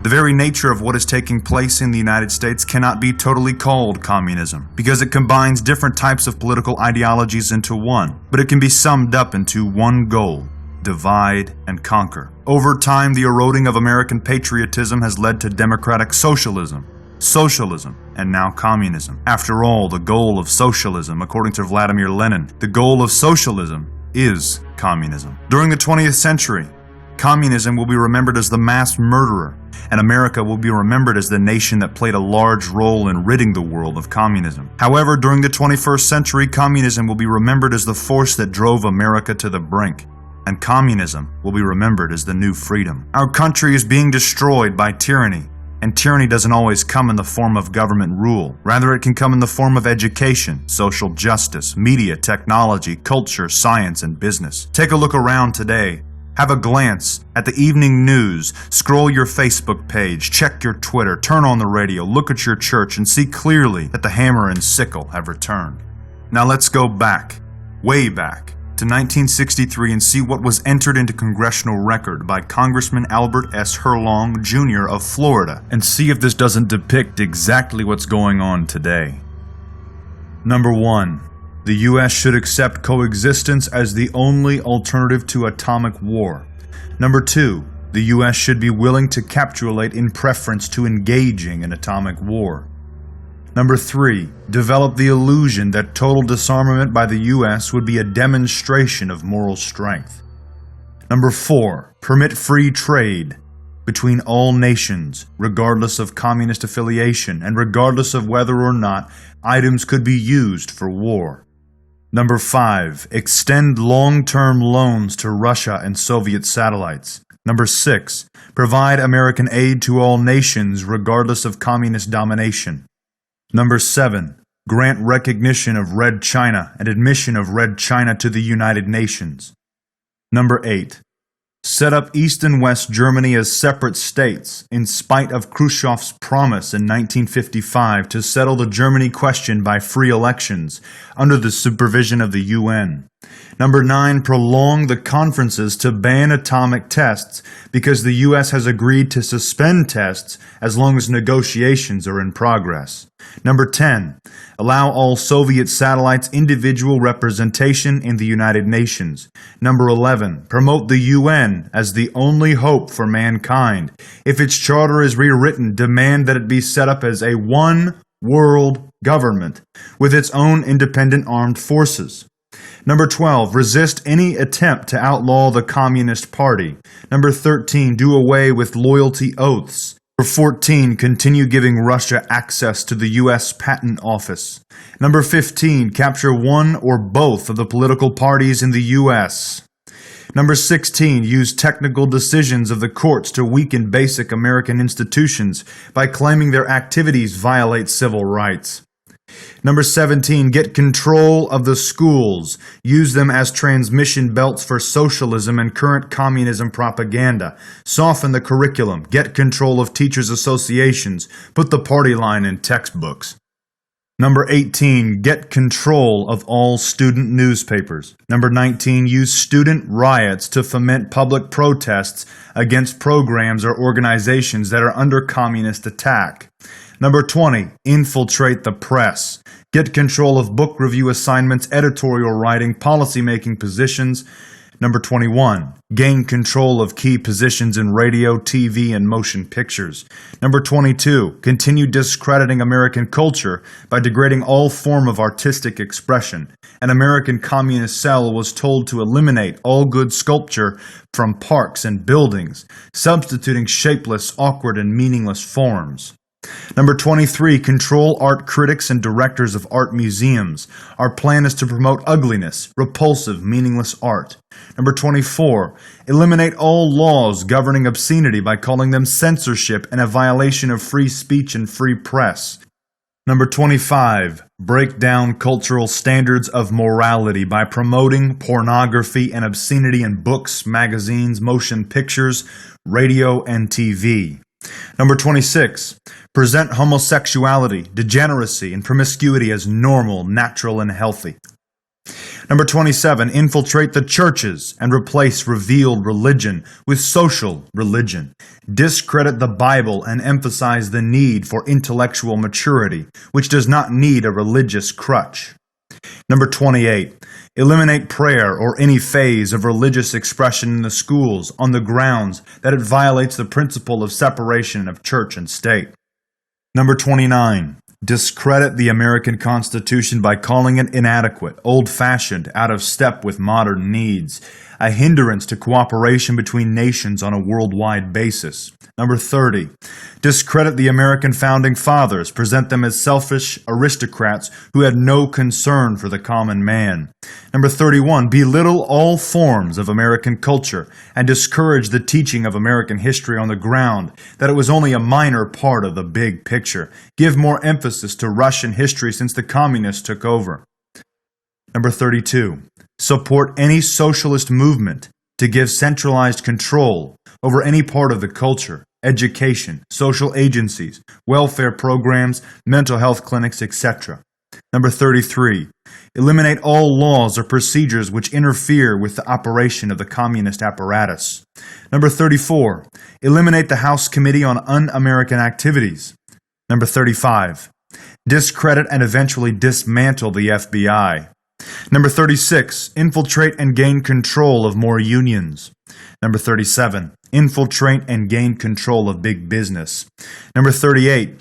The very nature of what is taking place in the United States cannot be totally called communism, because it combines different types of political ideologies into one, but it can be summed up into one goal: divide and conquer. Over time, the eroding of American patriotism has led to democratic socialism, and now communism. After all, the goal of socialism, according to Vladimir Lenin, the goal of socialism is communism. During the 20th century, communism will be remembered as the mass murderer, and America will be remembered as the nation that played a large role in ridding the world of communism. However, during the 21st century, communism will be remembered as the force that drove America to the brink, and communism will be remembered as the new freedom. Our country is being destroyed by tyranny, and tyranny doesn't always come in the form of government rule. Rather, it can come in the form of education, social justice, media, technology, culture, science, and business. Take a look around today. Have a glance at the evening news, scroll your Facebook page, check your Twitter, turn on the radio, look at your church, and see clearly that the hammer and sickle have returned. Now let's go back, way back, to 1963 and see what was entered into congressional record by Congressman Albert S. Herlong, Jr. of Florida, and see if this doesn't depict exactly what's going on today. Number 1. The U.S. should accept coexistence as the only alternative to atomic war. Number 2. The U.S. should be willing to capitulate in preference to engaging in atomic war. Number 3. Develop the illusion that total disarmament by the U.S. would be a demonstration of moral strength. Number 4. Permit free trade between all nations, regardless of communist affiliation and regardless of whether or not items could be used for war. Number 5. Extend long-term loans to Russia and Soviet satellites. Number 6. Provide American aid to all nations regardless of communist domination. Number 7. Grant recognition of Red China and admission of Red China to the United Nations. Number 8. Set up East and West Germany as separate states, in spite of Khrushchev's promise in 1955 to settle the Germany question by free elections under the supervision of the UN. Number 9. Prolong the conferences to ban atomic tests because the U.S. has agreed to suspend tests as long as negotiations are in progress. Number 10. Allow all Soviet satellites individual representation in the United Nations. Number 11. Promote the UN as the only hope for mankind. If its charter is rewritten, demand that it be set up as a one-world government with its own independent armed forces. Number 12, resist any attempt to outlaw the Communist Party. Number 13, do away with loyalty oaths. Number 14, continue giving Russia access to the U.S. Patent Office. Number 15, capture one or both of the political parties in the U.S. Number 16, use technical decisions of the courts to weaken basic American institutions by claiming their activities violate civil rights. Number 17, get control of the schools. Use them as transmission belts for socialism and current communism propaganda. Soften the curriculum. Get control of teachers' associations. Put the party line in textbooks. Number 18, get control of all student newspapers. Number 19, use student riots to foment public protests against programs or organizations that are under communist attack. Number 20, infiltrate the press. Get control of book review assignments, editorial writing, policy-making positions. Number 21, gain control of key positions in radio, TV, and motion pictures. Number 22, continue discrediting American culture by degrading all form of artistic expression. An American communist cell was told to eliminate all good sculpture from parks and buildings, substituting shapeless, awkward, and meaningless forms. Number 23, control art critics and directors of art museums. Our plan is to promote ugliness, repulsive, meaningless art. Number 24, eliminate all laws governing obscenity by calling them censorship and a violation of free speech and free press. Number 25, break down cultural standards of morality by promoting pornography and obscenity in books, magazines, motion pictures, radio, and TV. Number 26, present homosexuality, degeneracy, and promiscuity as normal, natural, and healthy. Number 27, infiltrate the churches and replace revealed religion with social religion. Discredit the Bible and emphasize the need for intellectual maturity, which does not need a religious crutch. Number 28, eliminate prayer or any phase of religious expression in the schools on the grounds that it violates the principle of separation of church and state. Number 29, discredit the American Constitution by calling it inadequate, old-fashioned, out of step with modern needs, a hindrance to cooperation between nations on a worldwide basis. Number 30, discredit the American Founding Fathers, present them as selfish aristocrats who had no concern for the common man. Number 31, belittle all forms of American culture and discourage the teaching of American history on the ground that it was only a minor part of the big picture. Give more emphasis to Russian history since the communists took over. Number 32, support any socialist movement to give centralized control over any part of the culture, education, social agencies, welfare programs, mental health clinics, etc. Number 33, eliminate all laws or procedures which interfere with the operation of the communist apparatus. Number 34, eliminate the House Committee on Un-American Activities. Number 35, discredit and eventually dismantle the FBI. Number 36, infiltrate and gain control of more unions. Number 37, infiltrate and gain control of big business. Number 38,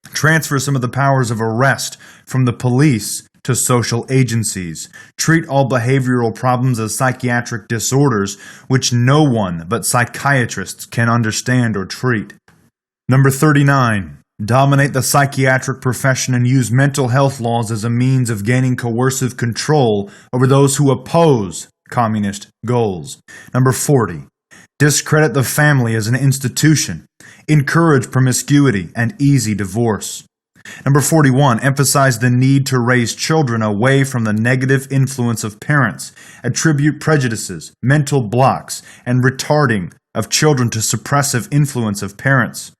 transfer some of the powers of arrest from the police to social agencies. Treat all behavioral problems as psychiatric disorders which no one but psychiatrists can understand or treat. Number 39, dominate the psychiatric profession and use mental health laws as a means of gaining coercive control over those who oppose communist goals. Number 40, discredit the family as an institution. Encourage promiscuity and easy divorce. Number 41, emphasize the need to raise children away from the negative influence of parents. Attribute prejudices, mental blocks, and retarding of children to suppressive influence of parents.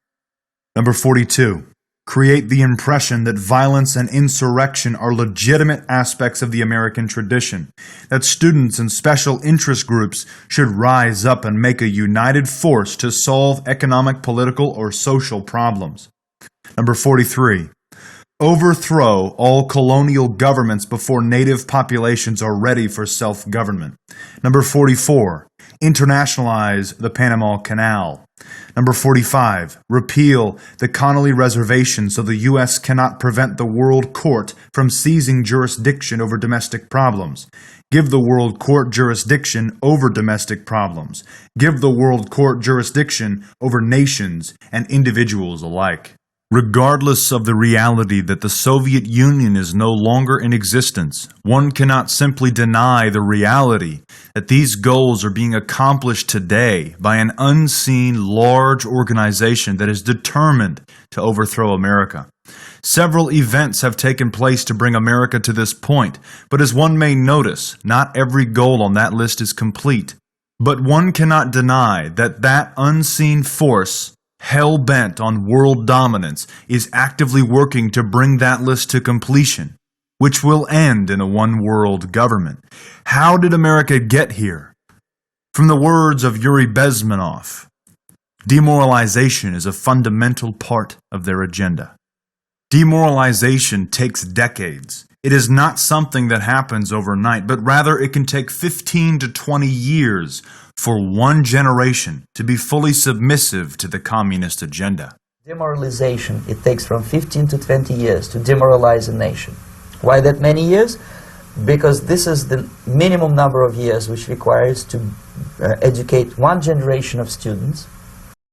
Number 42, create the impression that violence and insurrection are legitimate aspects of the American tradition, that students and special interest groups should rise up and make a united force to solve economic, political, or social problems. Number 43, overthrow all colonial governments before native populations are ready for self-government. Number 44, internationalize the Panama Canal. Number 45, repeal the Connolly Reservation so the U.S. cannot prevent the World Court from seizing jurisdiction over domestic problems. Give the World Court jurisdiction over domestic problems. Give the World Court jurisdiction over nations and individuals alike. Regardless of the reality that the Soviet Union is no longer in existence, one cannot simply deny the reality that these goals are being accomplished today by an unseen large organization that is determined to overthrow America. Several events have taken place to bring America to this point, but as one may notice, not every goal on that list is complete. But one cannot deny that that unseen force hell-bent on world dominance is actively working to bring that list to completion, which will end in a one-world government. How did America get here? From the words of Yuri Bezmenov, demoralization is a fundamental part of their agenda. Demoralization takes decades. It is not something that happens overnight, but rather it can take 15 to 20 years for one generation to be fully submissive to the communist agenda. Demoralization, it takes from 15 to 20 years to demoralize a nation. Why that many years? Because this is the minimum number of years which requires to educate one generation of students